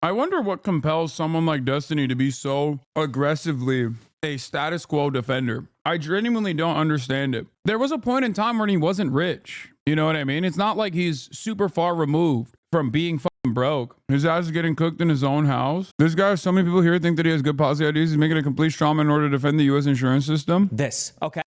I wonder what compels someone like Destiny to be so aggressively a status quo defender. I genuinely don't understand it. There was a point in time when he wasn't rich. You know what I mean? It's not like he's super far removed from being fucking broke. His ass is getting cooked in his own house. This guy, so many people here think that he has good policy ideas. He's making a complete straw man in order to defend the U.S. insurance system. This, okay?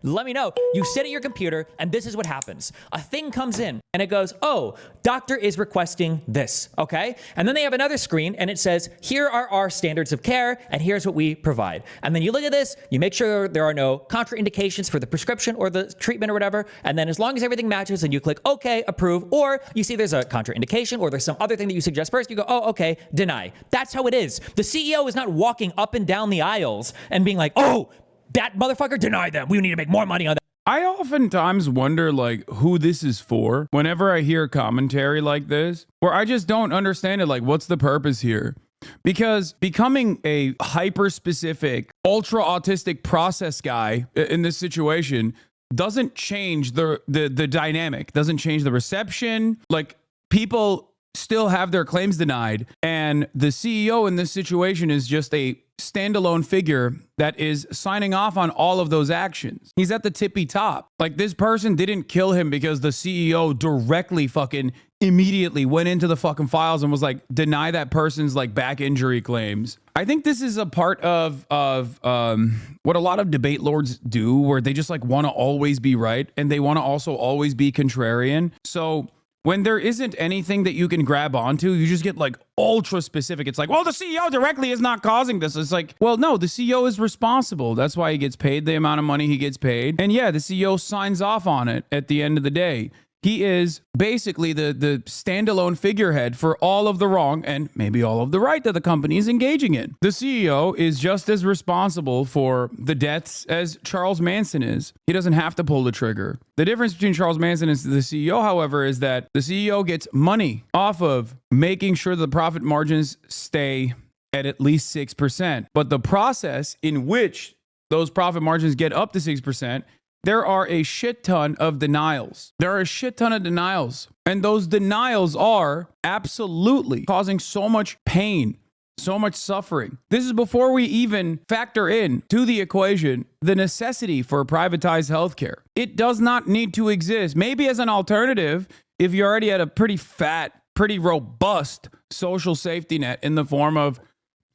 Let me know. You sit at your computer and this is what happens. A thing comes in and it goes, oh, doctor is requesting this, okay? And then they have another screen and it says, here are our standards of care and here's what we provide. And then you look at this, you make sure there are no contraindications for the prescription or the treatment or whatever. And then as long as everything matches, then you click okay, approve, or you see there's a contraindication or there's some other thing that you suggest first, you go, oh, okay, deny. That's how it is. The CEO is not walking up and down the aisles and being like, oh, that motherfucker, deny them. We need to make more money on that. I oftentimes wonder, like, who this is for whenever I hear commentary like this, where I just don't understand it. Like, what's the purpose here? Because becoming a hyper-specific, ultra-autistic process guy in this situation doesn't change the dynamic, doesn't change the reception. Like, people still have their claims denied, and the CEO in this situation is just a standalone figure that is signing off on all of those actions. He's at the tippy top. Like, this person didn't kill him because the CEO directly fucking immediately went into the fucking files and was like, deny that person's like back injury claims. I think this is a part of what a lot of debate lords do, where they just like want to always be right and they want to also always be contrarian. So when there isn't anything that you can grab onto, you just get like ultra specific. It's like, well, the CEO directly is not causing this. It's like, well, no, the CEO is responsible. That's why he gets paid the amount of money he gets paid. And yeah, the CEO signs off on it at the end of the day. He is basically the standalone figurehead for all of the wrong and maybe all of the right that the company is engaging in. The CEO is just as responsible for the deaths as Charles Manson is. He doesn't have to pull the trigger. The difference between Charles Manson and the CEO, however, is that the CEO gets money off of making sure the profit margins stay at least 6%. But the process in which those profit margins get up to 6%, there are a shit ton of denials. There are a shit ton of denials. And those denials are absolutely causing so much pain, so much suffering. This is before we even factor in to the equation the necessity for privatized healthcare. It does not need to exist. Maybe as an alternative, if you already had a pretty fat, pretty robust social safety net in the form of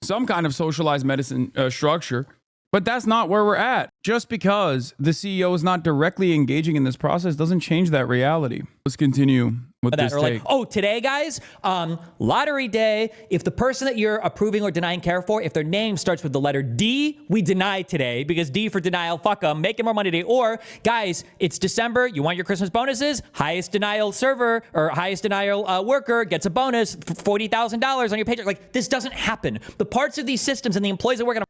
some kind of socialized medicine structure. But that's not where we're at. Just because the CEO is not directly engaging in this process doesn't change that reality. Let's continue with this take. Like, oh, today, guys, lottery day. If the person that you're approving or denying care for, if their name starts with the letter D, we deny today because D for denial, fuck them, making more money today. Or, guys, it's December. You want your Christmas bonuses? Highest denial server or highest denial worker gets a bonus, $40,000 on your paycheck. Like, this doesn't happen. The parts of these systems and the employees that work on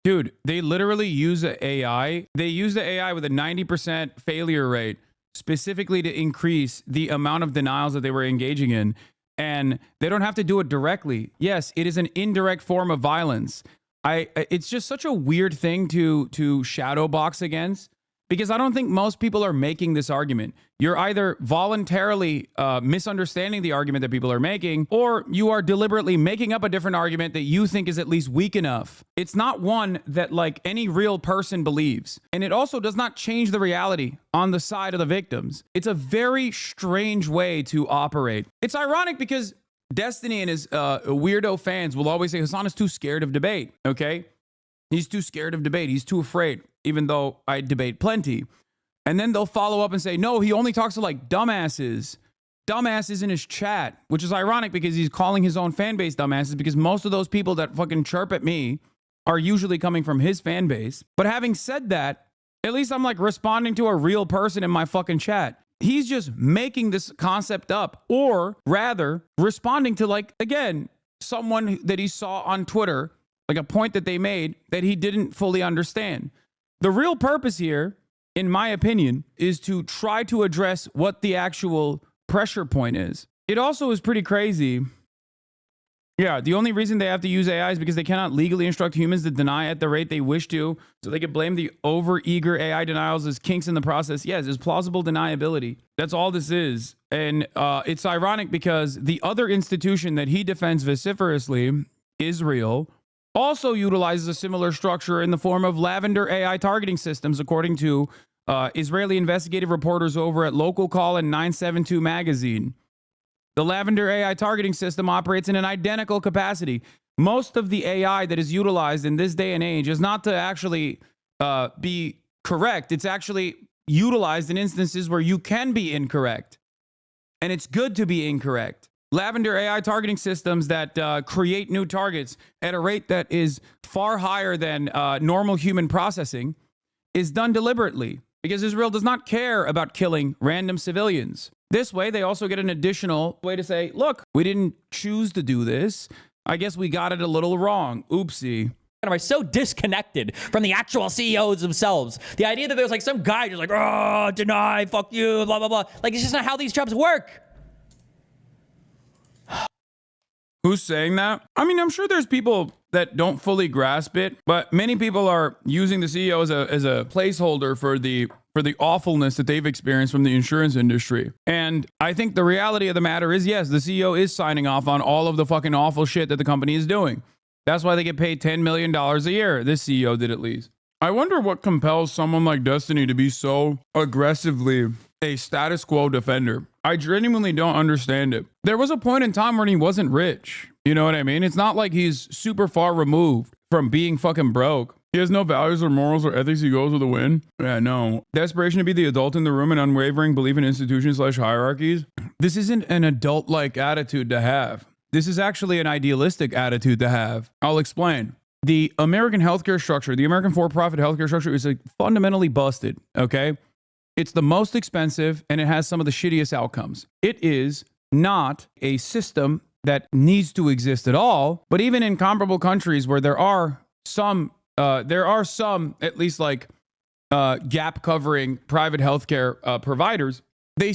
Dude, they literally use the AI. They use the AI with a 90% failure rate specifically to increase the amount of denials that they were engaging in. And they don't have to do it directly. Yes, it is an indirect form of violence. It's just such a weird thing to shadow box against, because I don't think most people are making this argument. You're either voluntarily misunderstanding the argument that people are making, or you are deliberately making up a different argument that you think is at least weak enough. It's not one that like any real person believes. And it also does not change the reality on the side of the victims. It's a very strange way to operate. It's ironic because Destiny and his weirdo fans will always say Hasan is too scared of debate, okay? He's too scared of debate. He's too afraid, even though I debate plenty. And then they'll follow up and say, no, he only talks to like dumbasses in his chat, which is ironic because he's calling his own fan base dumbasses, because most of those people that fucking chirp at me are usually coming from his fan base. But having said that, at least I'm like responding to a real person in my fucking chat. He's just making this concept up, or rather responding to, like, again, someone that he saw on Twitter, like a point that they made that he didn't fully understand. The real purpose here, in my opinion, is to try to address what the actual pressure point is. It also is pretty crazy Yeah, the only reason they have to use AI is because they cannot legally instruct humans to deny at the rate they wish to, so they could blame the over-eager AI denials as kinks in the process. Yes, it's plausible deniability. That's all this is. And it's ironic because the other institution that he defends vociferously, Israel, also utilizes a similar structure in the form of lavender AI targeting systems, according to Israeli investigative reporters over at Local Call and 972 magazine. The Lavender AI targeting system operates in an identical capacity. Most of the AI that is utilized in this day and age is not to actually be correct. It's actually utilized in instances where you can be incorrect. And it's good to be incorrect. Lavender AI targeting systems that create new targets at a rate that is far higher than normal human processing is done deliberately because Israel does not care about killing random civilians. This way, they also get an additional way to say, look, we didn't choose to do this. I guess we got it a little wrong. Oopsie. Are so disconnected from the actual CEOs themselves. The idea that there's like some guy just like, oh, deny, fuck you, blah, blah, blah. Like, it's just not how these jobs work. Who's saying that? I mean, I'm sure there's people that don't fully grasp it, but many people are using the CEO as a placeholder for the awfulness that they've experienced from the insurance industry. And I think the reality of the matter is, yes, the CEO is signing off on all of the fucking awful shit that the company is doing. That's why they get paid $10 million a year. This CEO did at least. I wonder what compels someone like Destiny to be so aggressively a status quo defender. I genuinely don't understand it. There was a point in time when he wasn't rich. You know what I mean? It's not like he's super far removed from being fucking broke. He has no values or morals or ethics. He goes with a win. Yeah, no. Desperation to be the adult in the room and unwavering belief in institutions/hierarchies. This isn't an adult-like attitude to have. This is actually an idealistic attitude to have. I'll explain. The American healthcare structure, the American for-profit healthcare structure is like fundamentally busted, okay? It's the most expensive and it has some of the shittiest outcomes. It is not a system that needs to exist at all, but even in comparable countries where there are some at least like gap covering private healthcare providers, they're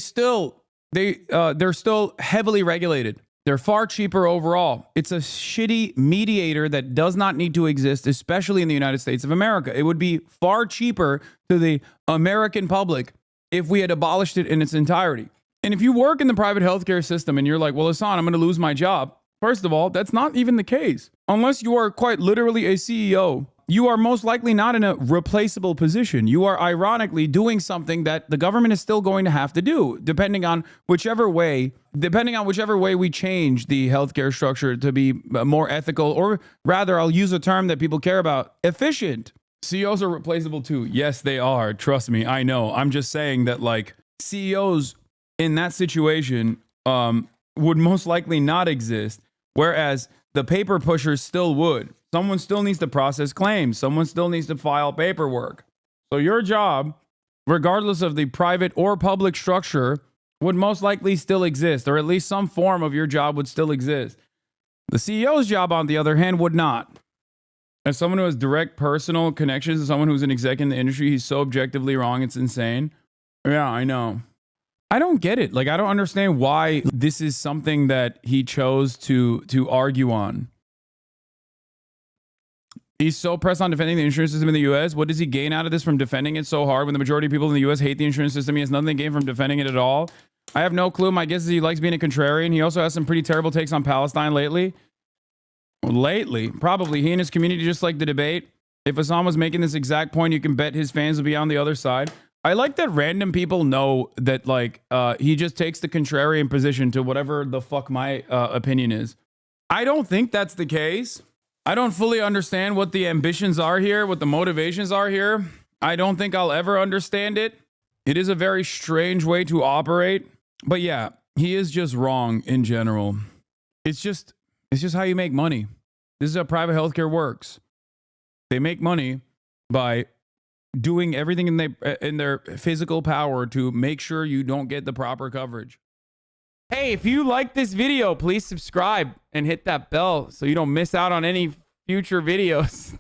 still heavily regulated. They're far cheaper overall. It's a shitty mediator that does not need to exist, especially in the United States of America. It would be far cheaper to the American public if we had abolished it in its entirety. And if you work in the private healthcare system and you're like, well, Hasan, I'm going to lose my job. First of all, that's not even the case. Unless you are quite literally a CEO, you are most likely not in a replaceable position. You are ironically doing something that the government is still going to have to do, depending on whichever way we change the healthcare structure to be more ethical, or rather, I'll use a term that people care about, efficient. CEOs are replaceable too. Yes, they are. Trust me, I know. I'm just saying that like CEOs in that situation would most likely not exist, whereas the paper pushers still would. Someone still needs to process claims. Someone still needs to file paperwork. So your job, regardless of the private or public structure, would most likely still exist, or at least some form of your job would still exist. The CEO's job, on the other hand, would not. As someone who has direct personal connections to someone who's an exec in the industry, he's so objectively wrong, it's insane. Yeah, I know. I don't get it. Like, I don't understand why this is something that he chose to argue on. He's so pressed on defending the insurance system in the U.S. What does he gain out of this from defending it so hard when the majority of people in the U.S. hate the insurance system? He has nothing to gain from defending it at all. I have no clue. My guess is he likes being a contrarian. He also has some pretty terrible takes on Palestine lately. Probably. He and his community just like the debate. If Hasan was making this exact point, you can bet his fans will be on the other side. I like that random people know that like he just takes the contrarian position to whatever the fuck my opinion is. I don't think that's the case. I don't fully understand what the ambitions are here, what the motivations are here. I don't think I'll ever understand it. It is a very strange way to operate. But yeah, he is just wrong in general. It's just how you make money. This is how private healthcare works. They make money by doing everything in their physical power to make sure you don't get the proper coverage. Hey, if you like this video, please subscribe and hit that bell so you don't miss out on any future videos.